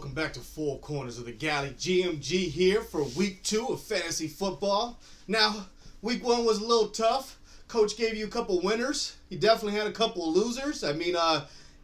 welcome back to Four Corners of the Galley. GMG here for week 2 of fantasy football. Now, week 1 was a little tough. Coach gave you a couple winners. He definitely had a couple losers. I mean,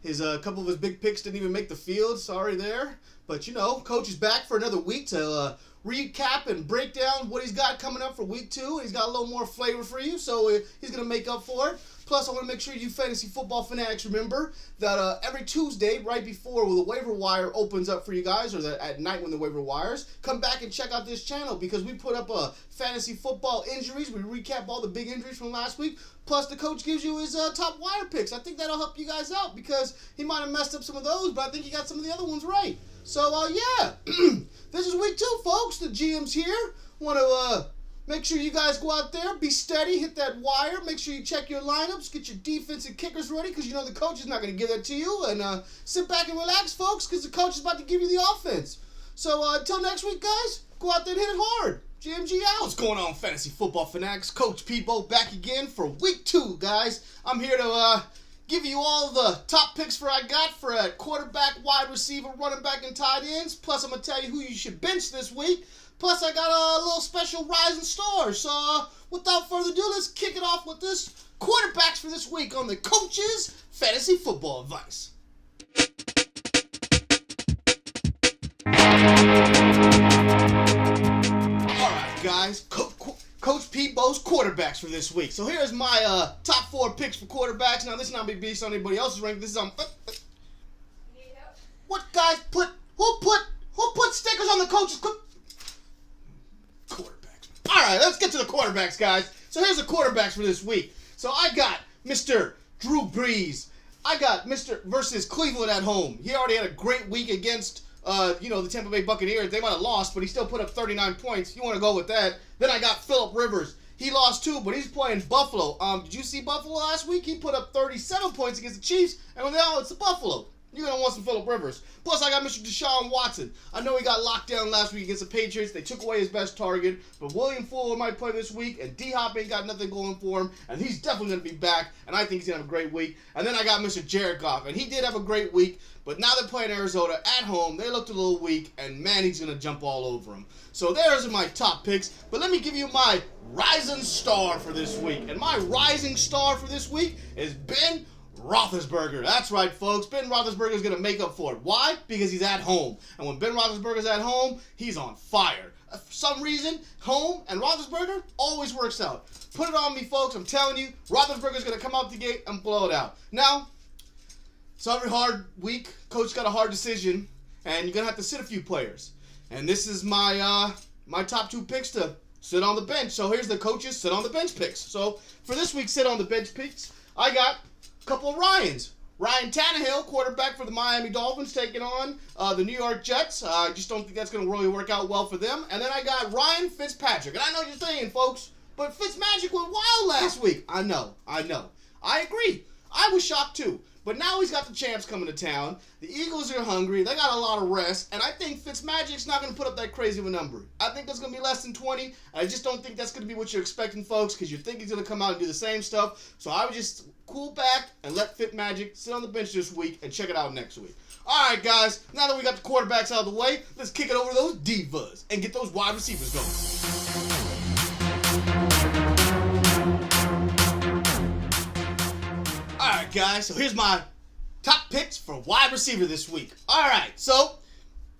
his couple of his big picks didn't even make the field. Sorry there. But, you know, Coach is back for another week to recap and break down what he's got coming up for week 2. He's got a little more flavor for you, so he's going to make up for it. Plus, I want to make sure you fantasy football fanatics remember that every Tuesday, right before the waiver wire opens up for you guys, or at night when the waiver wires, come back and check out this channel because we put up fantasy football injuries. We recap all the big injuries from last week. Plus, the coach gives you his top wire picks. I think that'll help you guys out because he might have messed up some of those, but I think he got some of the other ones right. So, yeah, this is week 2, folks. The GM's here. Want to make sure you guys go out there, be steady, hit that wire. Make sure you check your lineups, get your defensive kickers ready because you know the coach is not going to give that to you. And sit back and relax, folks, because the coach is about to give you the offense. So, until next week, guys, go out there and hit it hard. GMG out. What's going on, fantasy football fanatics? Coach PBO back again for week 2, guys. I'm here to give you all the top picks for I got for a quarterback, wide receiver, running back, and tight ends. Plus, I'm going to tell you who you should bench this week. Plus, I got a little special rising star. So, without further ado, let's kick it off with this quarterbacks for this week on the Coach's Fantasy Football Advice. All right, guys. Coach PBO's quarterbacks for this week. So here's my top 4 picks for quarterbacks. Now, this is not me based on anybody else's rank. This is on. What guys who put stickers on the coach's quarterbacks? All right, let's get to the quarterbacks, guys. So here's the quarterbacks for this week. So I got Mr. Drew Brees. I got Mr. versus Cleveland at home. He already had a great week against the Tampa Bay Buccaneers. They might have lost, but he still put up 39 points. You want to go with that. Then I got Phillip Rivers. He lost too, but he's playing Buffalo. Did you see Buffalo last week? He put up 37 points against the Chiefs, and now it's the Buffalo. You're going to want some Phillip Rivers. Plus, I got Mr. Deshaun Watson. I know he got locked down last week against the Patriots. They took away his best target, but William Fuller might play this week, and D-Hop ain't got nothing going for him, and he's definitely going to be back, and I think he's going to have a great week. And then I got Mr. Jared Goff, and he did have a great week, but now they're playing Arizona at home. They looked a little weak, and man, he's going to jump all over him. So there's my top picks, but let me give you my rising star for this week. And my rising star for this week is Ben Roethlisberger. That's right, folks. Ben Roethlisberger is going to make up for it. Why? Because he's at home. And when Ben Roethlisberger's at home, he's on fire. For some reason, home and Roethlisberger always works out. Put it on me, folks. I'm telling you, Roethlisberger's going to come out the gate and blow it out. Now, it's a very hard week. Coach got a hard decision, and you're going to have to sit a few players. And this is my my top 2 picks to sit on the bench. So here's the coach's sit on the bench picks. So for this week's sit on the bench picks, I got couple of Ryans. Ryan Tannehill, quarterback for the Miami Dolphins, taking on the New York Jets. I just don't think that's going to really work out well for them. And then I got Ryan Fitzpatrick. And I know what you're saying, folks, but Fitzmagic went wild last week. I know. I agree. I was shocked too. But now he's got the champs coming to town. The Eagles are hungry. They got a lot of rest. And I think Fitzmagic's not going to put up that crazy of a number. I think that's going to be less than 20. I just don't think that's going to be what you're expecting, folks, because you think he's going to come out and do the same stuff. So I would just cool back and let Fitzmagic sit on the bench this week and check it out next week. All right, guys. Now that we got the quarterbacks out of the way, let's kick it over to those divas and get those wide receivers going. Alright, guys, so here's my top picks for wide receiver this week. Alright, so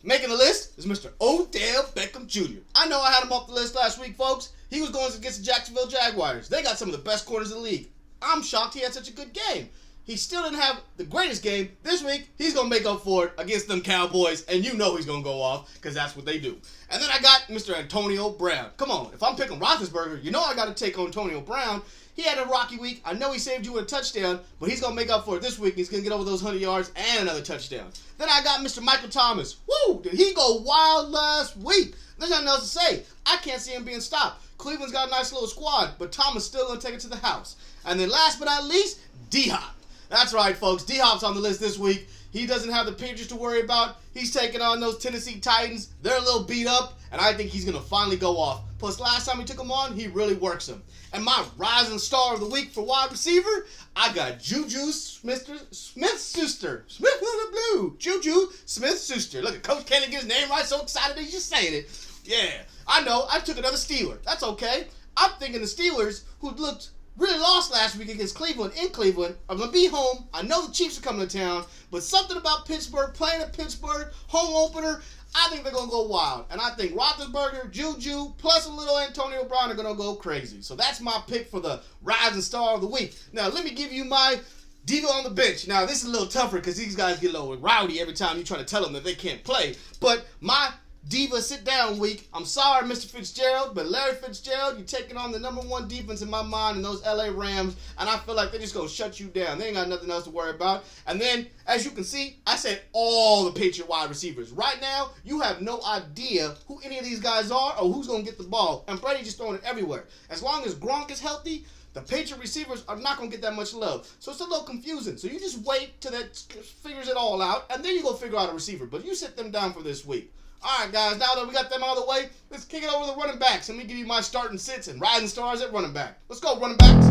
making the list is Mr. Odell Beckham Jr. I know I had him off the list last week, folks. He was going against the Jacksonville Jaguars. They got some of the best corners in the league. I'm shocked he had such a good game. He still didn't have the greatest game. This week, he's going to make up for it against them Cowboys, and you know he's going to go off because that's what they do. And then I got Mr. Antonio Brown. Come on, if I'm picking Roethlisberger, you know I got to take Antonio Brown. He had a rocky week. I know he saved you with a touchdown, but he's going to make up for it this week. He's going to get over those 100 yards and another touchdown. Then I got Mr. Michael Thomas. Woo! Did he go wild last week? There's nothing else to say. I can't see him being stopped. Cleveland's got a nice little squad, but Thomas still going to take it to the house. And then last but not least, D-Hop. That's right, folks. D-Hop's on the list this week. He doesn't have the Patriots to worry about. He's taking on those Tennessee Titans. They're a little beat up, and I think he's going to finally go off. Plus, last time we took him on, he really works him. And my rising star of the week for wide receiver, I got Juju Smith-Schuster. Smith with the blue. Juju Smith-Schuster. Look at Coach can't get his name right, so excited he's just saying it. Yeah, I know. I took another Steeler. That's okay. I'm thinking the Steelers, who looked really lost last week against Cleveland in Cleveland, are going to be home. I know the Chiefs are coming to town, but something about Pittsburgh, playing at Pittsburgh, home opener, I think they're going to go wild. And I think Roethlisberger, Juju, plus a little Antonio Brown are going to go crazy. So that's my pick for the rising star of the week. Now, let me give you my diva on the bench. Now, this is a little tougher because these guys get a little rowdy every time you try to tell them that they can't play. But my diva sit down week. I'm sorry, Mr. Fitzgerald, but Larry Fitzgerald, you're taking on the number one defense in my mind in those LA Rams, and I feel like they're just going to shut you down. They ain't got nothing else to worry about. And then, as you can see, I said all the Patriot wide receivers. Right now, you have no idea who any of these guys are or who's going to get the ball, and Brady's just throwing it everywhere. As long as Gronk is healthy, the Patriot receivers are not going to get that much love. So it's a little confusing. So you just wait till that figures it all out, and then you go figure out a receiver. But you sit them down for this week. All right, guys, now that we got them out of the way, let's kick it over to the running backs. Let me give you my starting sits and rising stars at running back. Let's go, running backs.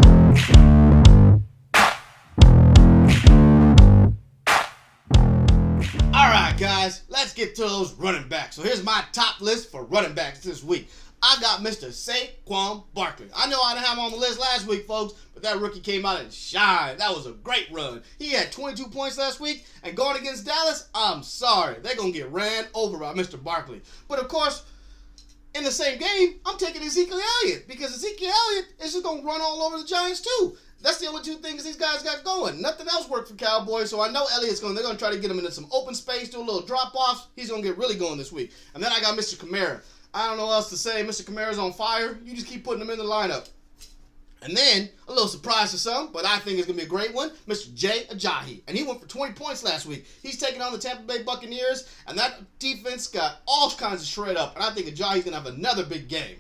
All right, guys, let's get to those running backs. So here's my top list for running backs this week. I got Mr. Saquon Barkley. I know I didn't have him on the list last week, folks, but that rookie came out and shined. That was a great run. He had 22 points last week, and going against Dallas, I'm sorry. They're going to get ran over by Mr. Barkley. But, of course, in the same game, I'm taking Ezekiel Elliott because Ezekiel Elliott is just going to run all over the Giants, too. That's the only two things these guys got going. Nothing else worked for Cowboys, so I know Elliott's they're going to try to get him into some open space, do a little drop-offs. He's going to get really going this week. And then I got Mr. Kamara. I don't know what else to say. Mr. Kamara's on fire. You just keep putting him in the lineup. And then, a little surprise to some, but I think it's going to be a great one, Mr. Jay Ajayi. And he went for 20 points last week. He's taking on the Tampa Bay Buccaneers, and that defense got all kinds of shred up. And I think Ajayi's going to have another big game.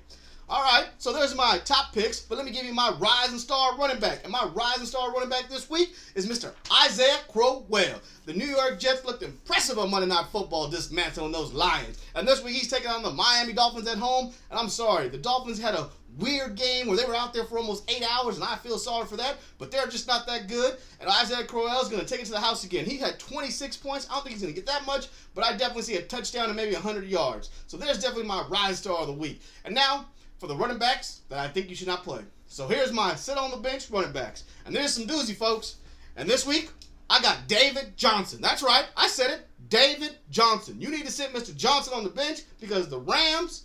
All right, so there's my top picks, but let me give you my rising star running back. And my rising star running back this week is Mr. Isaiah Crowell. The New York Jets looked impressive on Monday Night Football, dismantling those Lions. And this week he's taking on the Miami Dolphins at home. And I'm sorry, the Dolphins had a weird game where they were out there for almost 8 hours, and I feel sorry for that, but they're just not that good. And Isaiah Crowell is going to take it to the house again. He had 26 points. I don't think he's going to get that much, but I definitely see a touchdown and maybe 100 yards. So there's definitely my rising star of the week. And now, for the running backs that I think you should not play. So here's my sit on the bench running backs. And there's some doozy, folks. And this week, I got David Johnson. That's right. I said it. David Johnson. You need to sit Mr. Johnson on the bench because the Rams,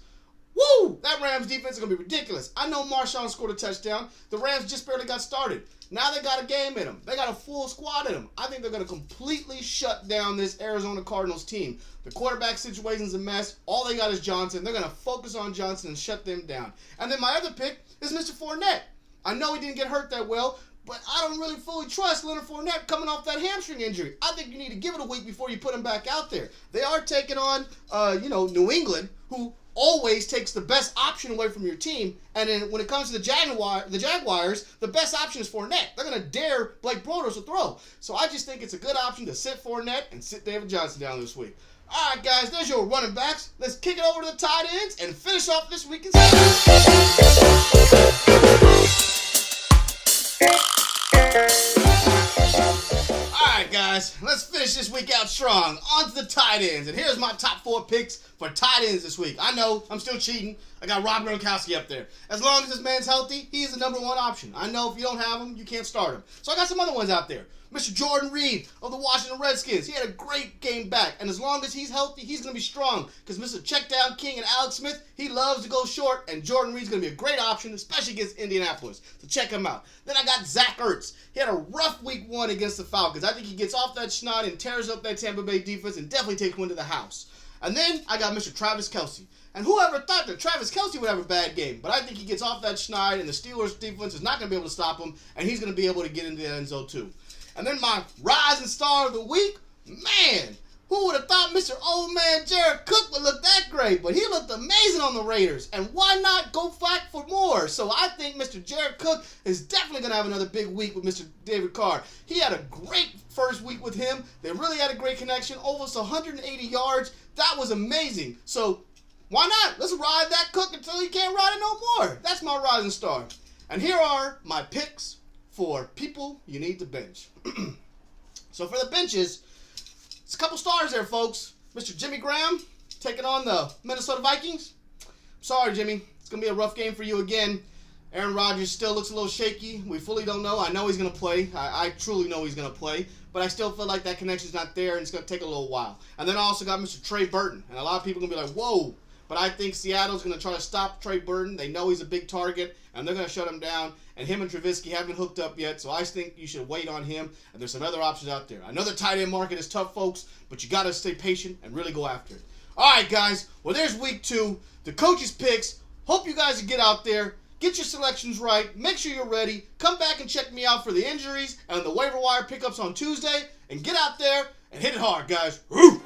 woo, that Rams defense is going to be ridiculous. I know Marshawn scored a touchdown. The Rams just barely got started. Now they got a game in them. They got a full squad in them. I think they're going to completely shut down this Arizona Cardinals team. The quarterback situation's a mess. All they got is Johnson. They're going to focus on Johnson and shut them down. And then my other pick is Mr. Fournette. I know he didn't get hurt that well, but I don't really fully trust Leonard Fournette coming off that hamstring injury. I think you need to give it a week before you put him back out there. They are taking on, New England, who always takes the best option away from your team. And then when it comes to the Jaguars, the best option is Fournette. They're going to dare Blake Bortles to throw. So I just think it's a good option to sit Fournette and sit David Johnson down this week. All right, guys, there's your running backs. Let's kick it over to the tight ends and finish off this weekend's. Alright guys, let's finish this week out strong. On to the tight ends. And here's my top 4 picks for tight ends this week. I know, I'm still cheating. I got Rob Gronkowski up there. As long as this man's healthy, he is the number 1 option. I know if you don't have him, you can't start him. So I got some other ones out there. Mr. Jordan Reed of the Washington Redskins. He had a great game back. And as long as he's healthy, he's going to be strong. Because Mr. Checkdown King and Alex Smith, he loves to go short. And Jordan Reed's going to be a great option, especially against Indianapolis. So check him out. Then I got Zach Ertz. He had a rough week 1 against the Falcons. I think he gets off that schneid and tears up that Tampa Bay defense and definitely takes one to the house. And then I got Mr. Travis Kelce. And whoever thought that Travis Kelce would have a bad game. But I think he gets off that schneid and the Steelers defense is not going to be able to stop him. And he's going to be able to get into the end zone too. And then my rising star of the week, man, who would have thought Mr. Old Man Jared Cook would look that great? But he looked amazing on the Raiders. And why not go back for more? So I think Mr. Jared Cook is definitely going to have another big week with Mr. David Carr. He had a great first week with him. They really had a great connection. Almost 180 yards. That was amazing. So Why not? Let's ride that cook until he can't ride it no more. That's my rising star. And here are my picks for people you need to bench. So for the benches, it's a couple stars there, folks. Mr. Jimmy Graham taking on the Minnesota Vikings. Sorry, Jimmy. It's going to be a rough game for you again. Aaron Rodgers still looks a little shaky. We fully don't know. I know he's going to play. I truly know he's going to play. But I still feel like that connection's not there, and it's going to take a little while. And then I also got Mr. Trey Burton. And a lot of people are going to be like, whoa. But I think Seattle's going to try to stop Trey Burton. They know he's a big target, and they're going to shut him down. And him and Trubisky haven't hooked up yet, so I think you should wait on him. And there's some other options out there. I know the tight end market is tough, folks, but you got to stay patient and really go after it. All right, guys. Well, there's week 2. The coaches' picks. Hope you guys get out there. Get your selections right. Make sure you're ready. Come back and check me out for the injuries and the waiver wire pickups on Tuesday. And get out there and hit it hard, guys. Thru.